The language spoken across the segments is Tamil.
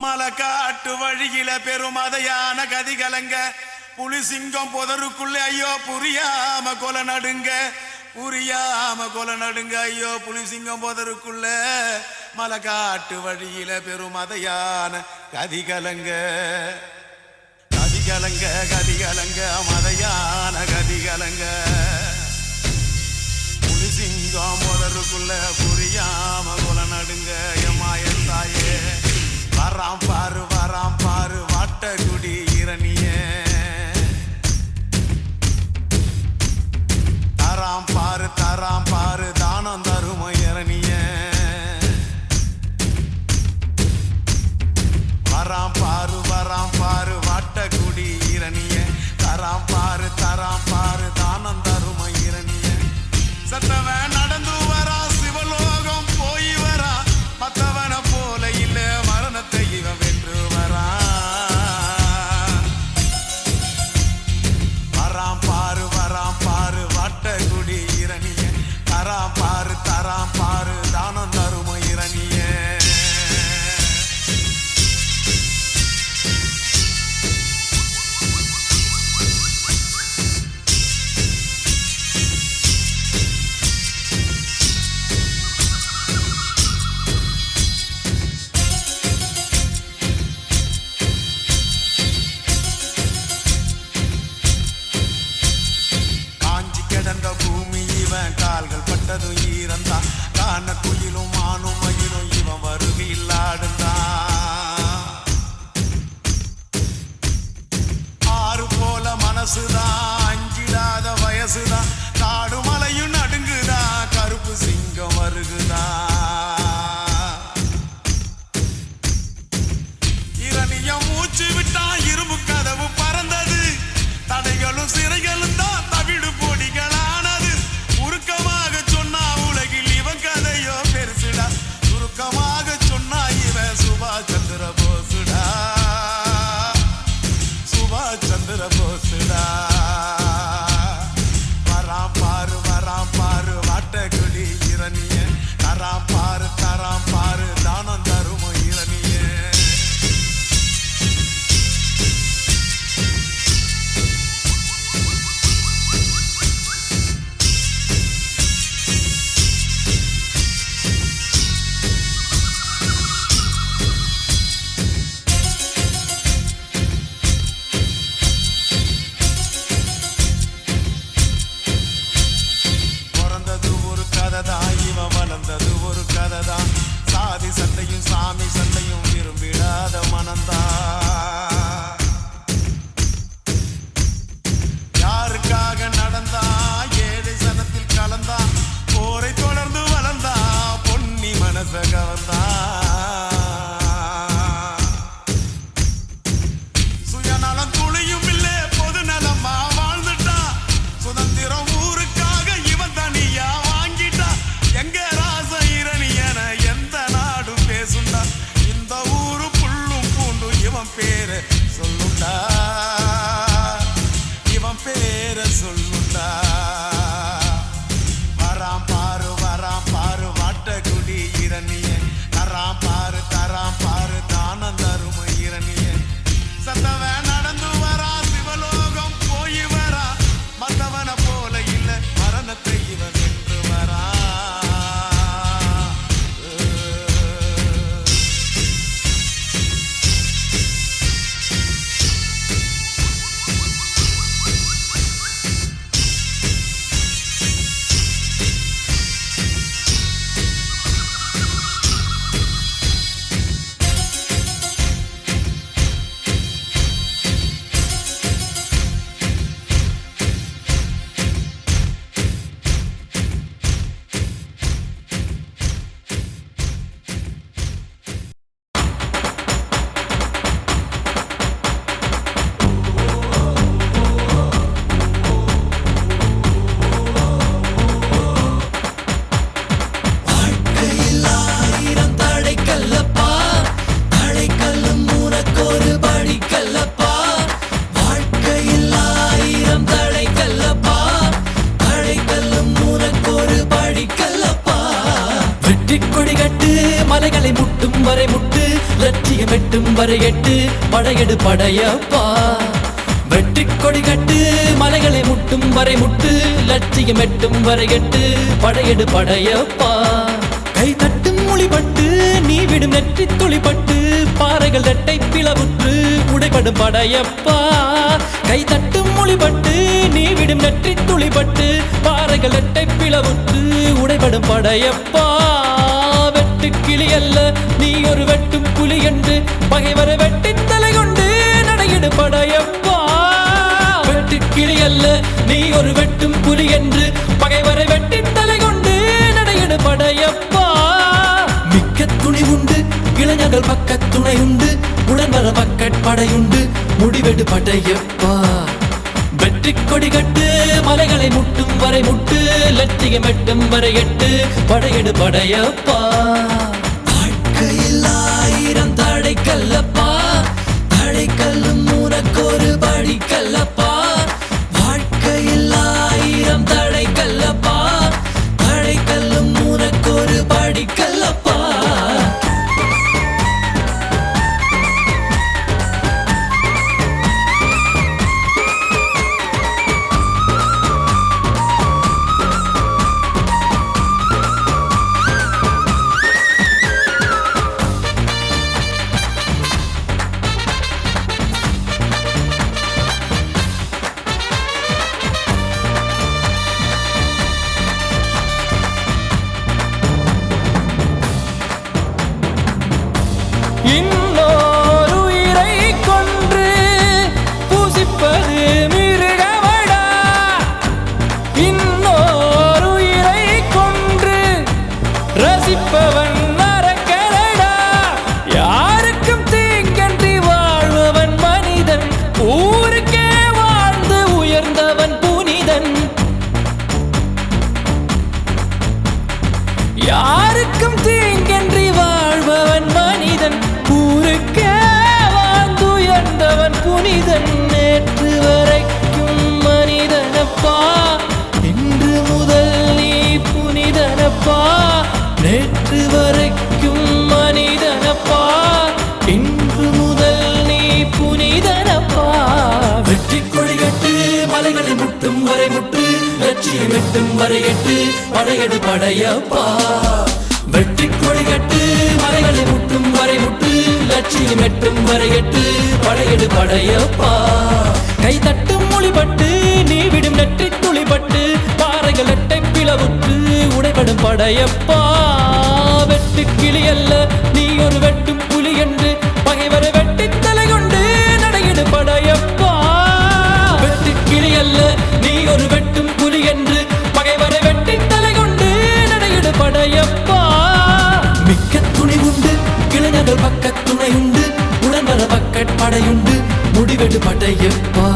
மலக்காட்டு வழியில பெருமதையான கதிகலங்க புலி சிங்கம் புதருக்குள்ளே ஐயோ புரியாம கொலை நடுங்க ஐயோ புலி சிங்கம் புதருக்குள்ள மலக்காட்டு வழியில பெருமதையான கதிகலங்க மதையான கதிகலங்க புலி சிங்கம் புதருக்குள்ள புரியாம கொலை நடுங்க எம்மாயன் தாயே வராம் பாரு வாட்டகுடி இரணிய தராம் பாரு தானம் தரும இரணிய வராம் பாரு வாட்டகுடி இரணிய தராம் பாரு தானம் தரும இரணிய சத்தவன் நடந்து வரா சிவலோகம் போய் வரா மத்தவன போல இல்ல மரணத்தை இவன் வென்று வரா வராம் பாரு வாட்டகுடி இரணிய தராம் பாரு தானம் தரும இரணிய பூமி இவன் கால்கள் பட்டதும் ஈரந்தா காண குயிலும் மானும் மயிலும் இவன் வருகையில் ஆடுந்தா ஆறு போல மனசுதான் அஞ்சிடாத வயசுதான் காடு மலையும் நடுங்குதா கருப்பு சிங்கம் வருகுதா இரணிய மூச்சு விட்டா இரும்பு கதவு பறந்தது தடைகளும் சிறைகளும் தான் தவிடு பொடிகளானது உருக்கமாக சொன்னா உலகில் இவன் கதையோ பெருசுடா சுருக்கமாக சொன்னா இவன் சுபாஷ் சந்திர போசுடா வராம் பாரு வாட்டகுடி இரணிய தராம் பாரு தானம் தரும இரணிய வரை எட்டு படையெடு படையப்பா வெற்றி கொடி கட்டு மலைகளை முட்டும் வரை முட்டு லட்சியம் எட்டும் வரை எட்டு படையெடு படையப்பா கை தட்டும் மொழிபட்டு நீ விடும் நெற்றி துளிப்பட்டு பாறைகள் ரெட்டை பிளவுற்று உடைபடும் படையப்பா கை தட்டும் மொழிபட்டு நீ விடும் நெற்றி துளிப்பட்டு பாறைகள் ரெட்டை பிளவுற்று உடைபடும் படையப்பா வெட்டு கிளி அல்ல நீ ஒரு வெட்டும் புலி என்று பகைவரை வெட்டி தலை கொண்டு நடையிடு படையப்பா வெட்டு கிளி அல்ல நீ ஒரு வெட்டும் புலி என்று பகைவரை வெட்டி தலை கொண்டு நடையிடு படையப்பா மிக்க துணி உண்டு இளைஞர்கள் பக்க துணை உண்டு உடன் வர பக்கட் படையுண்டு முடிவெடு படையப்பா வெற்றி கொடி கட்டு மலைகளை முட்டும் வரை முட்டு லட்சியம் எட்டும் வரை எட்டு படையெடு படையப்பா வாழ்க்கையில் ஆயிரம் தடை கல்லப்பா தடை கல்லும் உனக்கொரு படி கல்லப்பா வாழ்க்கையில் ஆயிரம் தடை கல்லப்பா தடை கல்லும் உனக்கொரு படி கல்லப்பா இன்னொரு உயிரை கொன்று பூசிப்பது மிருகமடா இன்னொரு உயிரை கொன்று ரசிப்பவன் நரக்கரடா யாருக்கும் தீங்கன்றி வாழ்பவன் மனிதன் ஊருக்கே வாழ்ந்து உயர்ந்தவன் புனிதன் யாருக்கும் தீங்கன்றி வாழ்பவன் மனிதன் ஊருக்கே வாழ்ந்துயர்ந்தவன் புனிதன் நேற்று வரைக்கும் மனிதனப்பா இன்று முதல் நீ புனிதனப்பா நேற்று வரைக்கும் மனிதனப்பா இன்று முதல் நீ புனிதனப்பா வெற்றி கொடி கட்டு மலைகளை முட்டும் வரை முட்டு லட்சியம் எட்டும் வரை எட்டு படையெடு படையப்பா வெற்றி கொடி கட்டு மலைகளை முட்டும் வரை முட்டு லட்சியம் எட்டும் வரை எட்டு படையெடு படையப்பா கை தட்டும் மொழிபட்டு நீ விடும் நெற்றி துளிப்பட்டு பாறைகள் எட்டை பிளவுற்று உடைபடும் படையப்பா வெட்டு கிளி அல்ல நீ ஒரு வெட்டும் புலி என்று பகைவரை வெட்டி தலை கொண்டு நடையிடு படையப்பா வெட்டு கிளி அல்ல நீ ஒரு வெட்டும் புலி என்று பகைவரை வெட்டி தலை கொண்டு நடையிடு படையப்பா மிக்க துணி உண்டு இளைஞர்கள் பக்க துணை உண்டு உடன் வர பக்கட் படையுண்டு முடிவெடு படையப்பா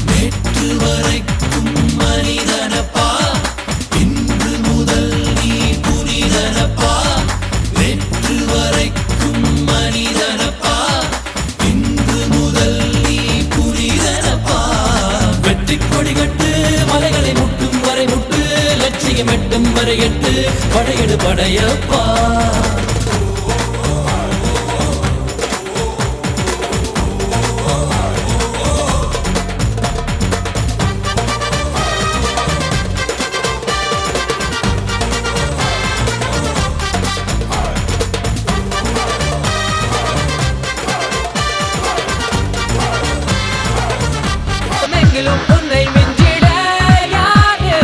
நேற்று வரைக்கும் மனிதனப்பா இன்று முதல் நீ புனிதனப்பா நேற்று வரைக்கும் மனிதனப்பா இன்று முதல் நீ புனிதனப்பா வெற்றி கொடி கட்டு மலைகளை முட்டும் வரை முட்டு லட்சியம் எட்டும் வரை எட்டு படையெடு படையப்பா உன்னை மிஞ்சிட யாரு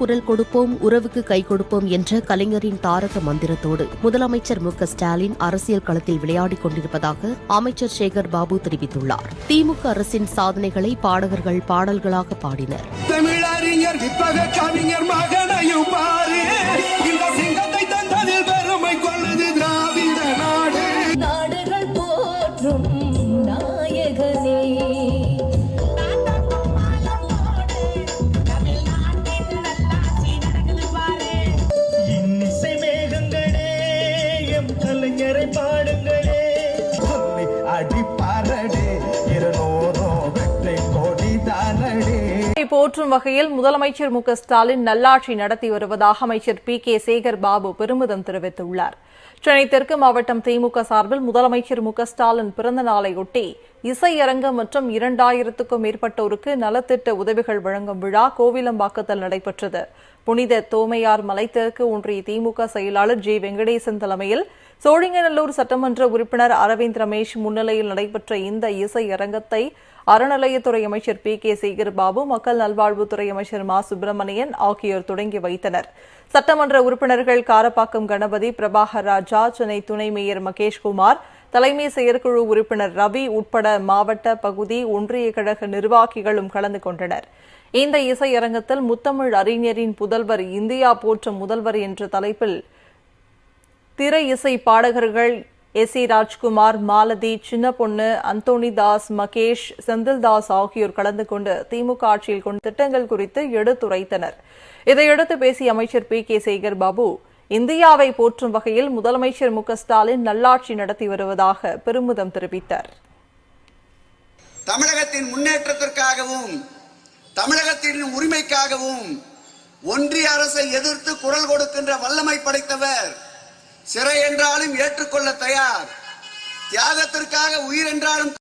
குரல் கொடுப்போம், உறவுக்கு கை கொடுப்போம் என்ற கலைஞரின் தாரக மந்திரத்தோடு முதலமைச்சர் மு.க.ஸ்டாலின் அரசியல் களத்தில் விளையாடிக் கொண்டிருப்பதாக அமைச்சர் சேகர் பாபு தெரிவித்துள்ளார். திமுக அரசின் சாதனைகளை பாடகர்கள் பாடல்களாக பாடினர். தமிழறிஞர் வித்தக கவிஞர் மகனையும் பாரு, இந்த சிங்கத்தை தந்ததில் பெருமை கொள்ளுது திராவிட நாடு. நாடுகள் போற்றும் நாயகனே, இன்னிசை மேகங்களே, எம் கலைஞரை பாடுங்களே, சொல்லி அடி பாரடே, இருநூறோ வெற்றி கோடி தானடே. போற்றும் வகையில் முதலமைச்சர் மு.க.ஸ்டாலின் நல்லாட்சி நடத்தி வருவதாக அமைச்சர் பி.கே. சேகர் பாபு பெருமிதம் தெரிவித்துள்ளார். சென்னை தெற்கு மாவட்டம் திமுக சார்பில் முதலமைச்சர் மு.க.ஸ்டாலின் பிறந்த நாளையொட்டி இசையரங்கம் மற்றும் 2000க்கும் மேற்பட்டோருக்கு நலத்திட்ட உதவிகள் வழங்கும் விழா கோவிலம்பாக்கத்தில் நடைபெற்றது. புனித தோமையார் மலை தெற்கு ஒன்றிய திமுக செயலாளர் ஜே. வெங்கடேசன் தலைமையில் சோழிங்கநல்லூர் சட்டமன்ற உறுப்பினர் அரவிந்த் ரமேஷ் முன்னிலையில் நடைபெற்ற இந்த இசையரங்கத்தை அறநிலையத்துறை அமைச்சர் பி.கே. சேகர் பாபு, மக்கள் நல்வாழ்வுத்துறை அமைச்சர் மா. சுப்பிரமணியன் ஆகியோர் தொடங்கி வைத்தனர். சட்டமன்ற உறுப்பினர்கள் காரப்பாக்கம் கணபதி, பிரபாகர் ராஜா, சென்னை துணை மேயர் மகேஷ்குமார், தலைமை செயற்குழு உறுப்பினர் ரவி உட்பட மாவட்ட, பகுதி, ஒன்றிய கழக நிர்வாகிகளும் கலந்து கொண்டனர். இந்த இசையரங்கத்தில் முத்தமிழ் அறிஞரின் புதல்வர், இந்தியா போற்றும் முதல்வர் என்ற தலைப்பில் திரை இசை பாடகர்கள் எஸ். ராஜ்குமார், மாலதி, சின்ன பொண்ணு, அந்தோணிதாஸ், மகேஷ், செந்தில்தாஸ் ஆகியோர் கலந்து கொண்டு திமுக ஆட்சியில் கொண்ட திட்டங்கள் குறித்து எடுத்துரைத்தனர். இதையடுத்து பேசிய அமைச்சர் பி.கே. சேகர் பாபு, இந்தியாவை போற்றும் வகையில் முதலமைச்சர் மு.க.ஸ்டாலின் நல்லாட்சி நடத்தி வருவதாக பெருமிதம் தெரிவித்தார். தமிழகத்தின் முன்னேற்றத்திற்காகவும் தமிழகத்தின் உரிமைக்காகவும் ஒன்றிய அரசை எதிர்த்து குரல் கொடுக்கின்ற வல்லமை படைத்தவர். சிறை என்றாலும் ஏற்றுக்கொள்ள தயார், தியாகத்திற்காக உயிர் என்றாலும்